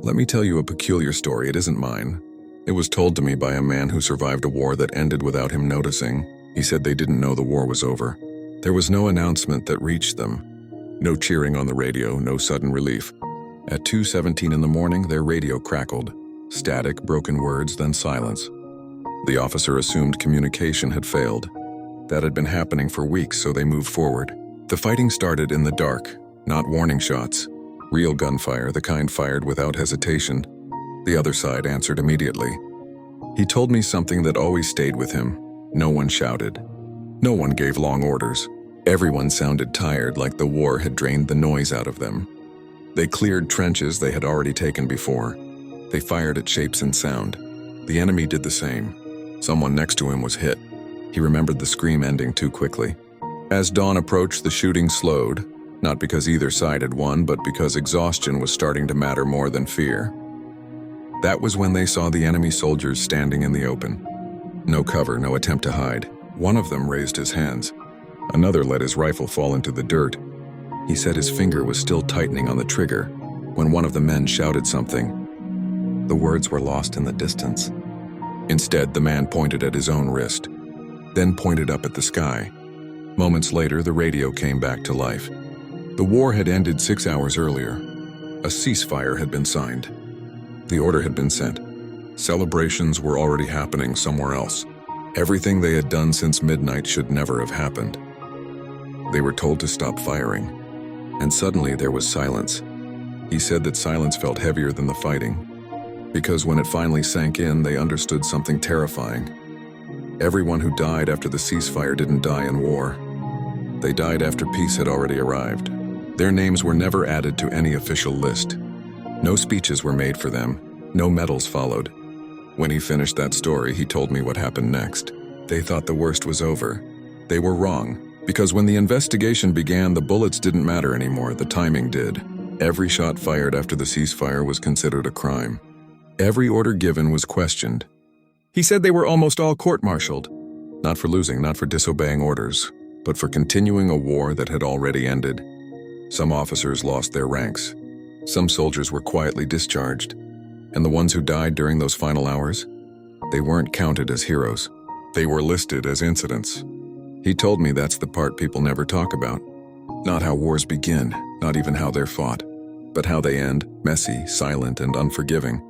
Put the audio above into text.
Let me tell you a peculiar story. It isn't mine. It was told to me by a man who survived a war that ended without him noticing. He said they didn't know the war was over. There was no announcement that reached them. No cheering on the radio, no sudden relief. At 2:17 in the morning, their radio crackled. Static, broken words, then silence. The officer assumed communication had failed. That had been happening for weeks, so they moved forward. The fighting started in the dark, not warning shots. Real gunfire, the kind fired without hesitation. The other side answered immediately. He told me something that always stayed with him. No one shouted. No one gave long orders. Everyone sounded tired, like the war had drained the noise out of them. They cleared trenches they had already taken before. They fired at shapes and sound. The enemy did the same. Someone next to him was hit. He remembered the scream ending too quickly. As dawn approached, the shooting slowed, not because either side had won, but because exhaustion was starting to matter more than fear. That was when they saw the enemy soldiers standing in the open. No cover, no attempt to hide. One of them raised his hands. Another let his rifle fall into the dirt. He said his finger was still tightening on the trigger when one of the men shouted something. The words were lost in the distance. Instead, the man pointed at his own wrist, then pointed up at the sky. Moments later, the radio came back to life. The war had ended 6 hours earlier. A ceasefire had been signed. The order had been sent. Celebrations were already happening somewhere else. Everything they had done since midnight should never have happened. They were told to stop firing, and suddenly there was silence. He said that silence felt heavier than the fighting, because when it finally sank in, they understood something terrifying. Everyone who died after the ceasefire didn't die in war. They died after peace had already arrived. Their names were never added to any official list. No speeches were made for them. No medals followed. When he finished that story, he told me what happened next. They thought the worst was over. They were wrong, because when the investigation began, the bullets didn't matter anymore, the timing did. Every shot fired after the ceasefire was considered a crime. Every order given was questioned. He said they were almost all court-martialed, not for losing, not for disobeying orders, but for continuing a war that had already ended. Some officers lost their ranks. Some soldiers were quietly discharged. And the ones who died during those final hours, they weren't counted as heroes. They were listed as incidents. He told me that's the part people never talk about. Not how wars begin, not even how they're fought, but how they end, messy, silent, and unforgiving.